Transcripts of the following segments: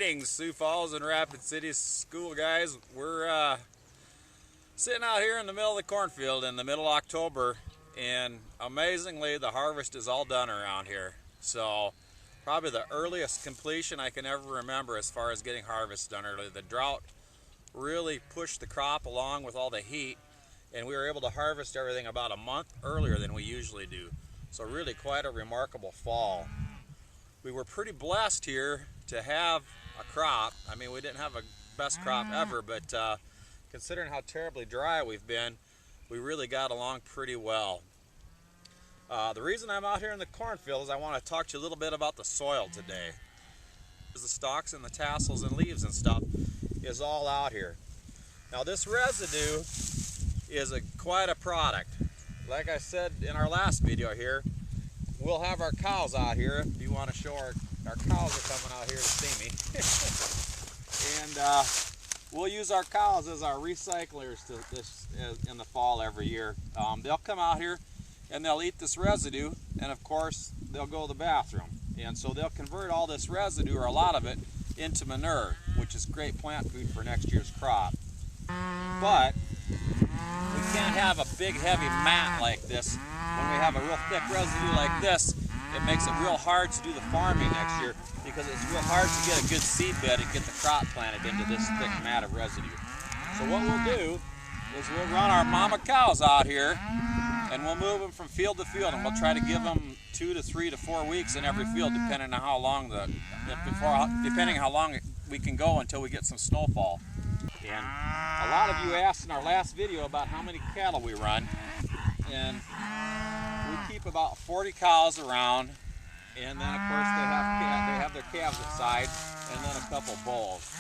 Greetings, Sioux Falls and Rapid City school guys. We're sitting out here in the middle of the cornfield in the middle of October, and amazingly the harvest is all done around here. So probably the earliest completion I can ever remember as far as getting harvest done early. The drought really pushed the crop along with all the heat, and we were able to harvest everything about a month earlier than we usually do. So really quite a remarkable fall. We were pretty blessed here to have a crop. I mean, we didn't have a best crop ever, but considering how terribly dry we've been, we really got along pretty well. The reason I'm out here in the cornfield is I want to talk to you a little bit about the soil today. The stalks and the tassels and leaves and stuff is all out here. Now this residue is quite a product. Like I said in our last video here, we'll have our cows out here. If you want to show our cows are coming out here to see me. And we'll use our cows as our recyclers in the fall every year. They'll come out here and they'll eat this residue, and of course they'll go to the bathroom. And so they'll convert all this residue, or a lot of it, into manure, which is great plant food for next year's crop. But we can't have a big heavy mat like this. When we have a real thick residue like this, it makes it real hard to do the farming next year, because it's real hard to get a good seed bed and get the crop planted into this thick mat of residue. So what we'll do is we'll run our mama cows out here and we'll move them from field to field, and we'll try to give them 2 to 3 to 4 weeks in every field, depending on how long we can go until we get some snowfall. And a lot of you asked in our last video about how many cattle we run, and we keep about 40 cows around, and then of course they have their calves inside, and then a couple bulls.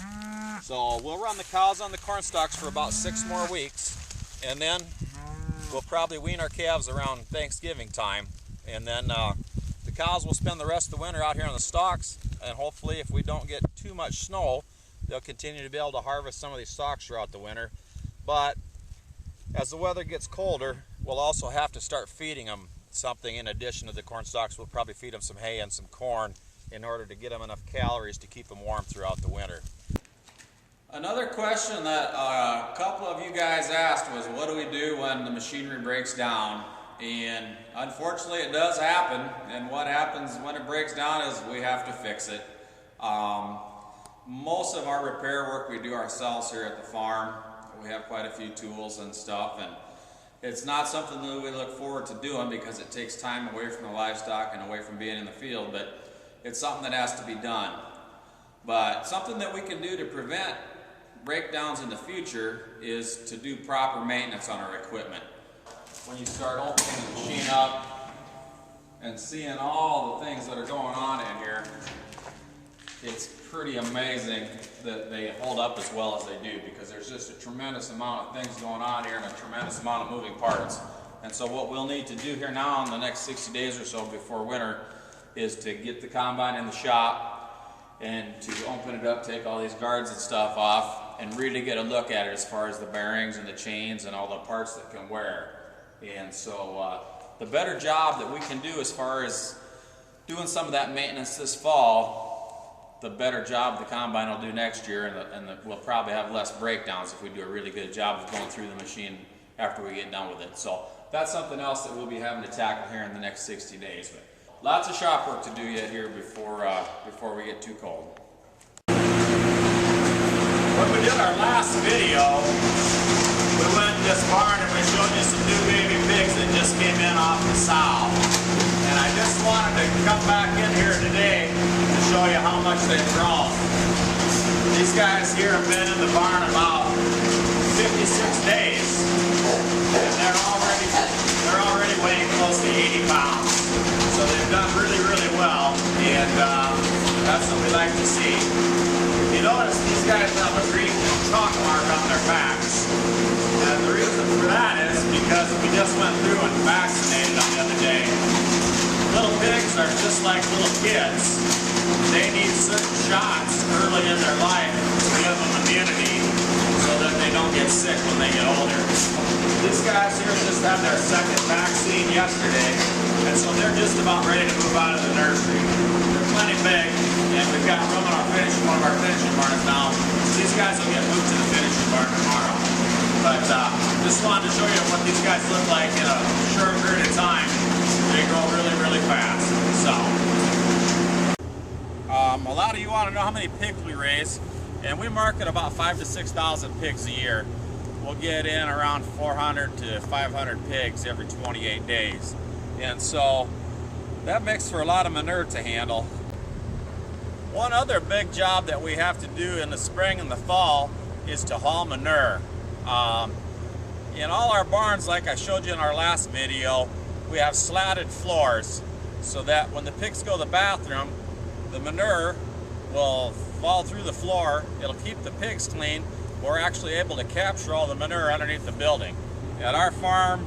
So we'll run the cows on the corn stalks for about 6 more weeks, and then we'll probably wean our calves around Thanksgiving time, and then the cows will spend the rest of the winter out here on the stalks, and hopefully if we don't get too much snow, they'll continue to be able to harvest some of these stalks throughout the winter. But as the weather gets colder, we'll also have to start feeding them something in addition to the corn stalks. We'll probably feed them some hay and some corn in order to get them enough calories to keep them warm throughout the winter. Another question that a couple of you guys asked was, what do we do when the machinery breaks down? And unfortunately it does happen, and what happens when it breaks down is we have to fix it. Most of our repair work we do ourselves here at the farm. We have quite a few tools and stuff, and it's not something that we look forward to doing because it takes time away from the livestock and away from being in the field, but it's something that has to be done. But something that we can do to prevent breakdowns in the future is to do proper maintenance on our equipment. When you start opening the machine up and seeing all the things that are going on in here, it's pretty amazing that they hold up as well as they do, because there's just a tremendous amount of things going on here and a tremendous amount of moving parts. And so what we'll need to do here now in the next 60 days or so before winter is to get the combine in the shop and to open it up, take all these guards and stuff off, and really get a look at it as far as the bearings and the chains and all the parts that can wear. And so the better job that we can do as far as doing some of that maintenance this fall, the better job the combine will do next year, and we'll probably have less breakdowns if we do a really good job of going through the machine after we get done with it. So that's something else that we'll be having to tackle here in the next 60 days. But lots of shop work to do yet here before we get too cold. When we did our last video, we went to this barn and we showed you some new baby pigs that just came in off the sow. And I just wanted to come back in here today to show you how much they've grown. These guys here have been in the barn about 56 days, and they're already weighing close to 80 pounds. So they've done really, really well, and that's what we like to see. You notice these guys have a green chalk mark on their backs, and the reason for that is because we just went through and vaccinated them the other day. Little pigs are just like little kids. They need certain shots early in their life to give them immunity so that they don't get sick when they get older. These guys here just had their second vaccine yesterday, and so they're just about ready to move out of the nursery. They're plenty big, and we've got room in one of our finishing barns now. So these guys will get moved to the finishing barn tomorrow. But just wanted to show you what these guys look like in a short period of time. They grow really, really fast. So, a lot of you want to know how many pigs we raise, and we market about 5,000 to 6,000 pigs a year. We'll get in around 400 to 500 pigs every 28 days. And so that makes for a lot of manure to handle. One other big job that we have to do in the spring and the fall is to haul manure. In all our barns, like I showed you in our last video, we have slatted floors so that when the pigs go to the bathroom, the manure will fall through the floor. It'll keep the pigs clean. We're actually able to capture all the manure underneath the building. At our farm,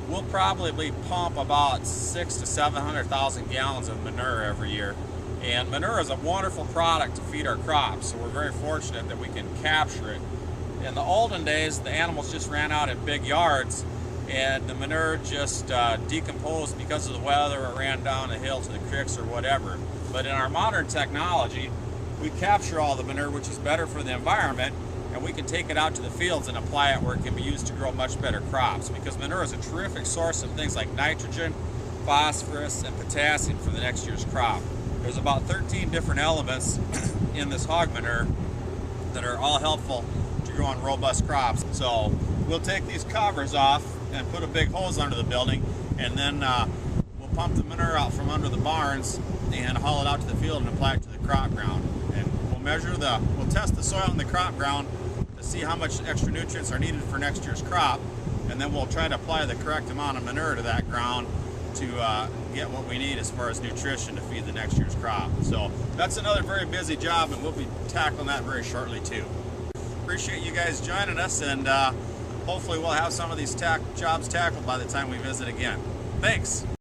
we'll probably pump about 600,000 to 700,000 gallons of manure every year. And manure is a wonderful product to feed our crops, so we're very fortunate that we can capture it. In the olden days, the animals just ran out in big yards, and the manure just decomposed because of the weather, or ran down the hill to the creeks or whatever. But in our modern technology, we capture all the manure, which is better for the environment, and we can take it out to the fields and apply it where it can be used to grow much better crops, because manure is a terrific source of things like nitrogen, phosphorus, and potassium for the next year's crop. There's about 13 different elements in this hog manure that are all helpful to growing robust crops. So we'll take these covers off and put a big hose under the building, and then we'll pump the manure out from under the barns and haul it out to the field and apply it to the crop ground. And we'll test the soil in the crop ground to see how much extra nutrients are needed for next year's crop, and then we'll try to apply the correct amount of manure to that ground to get what we need as far as nutrition to feed the next year's crop. So that's another very busy job, and we'll be tackling that very shortly too. Appreciate you guys joining us, and hopefully we'll have some of these jobs tackled by the time we visit again. Thanks.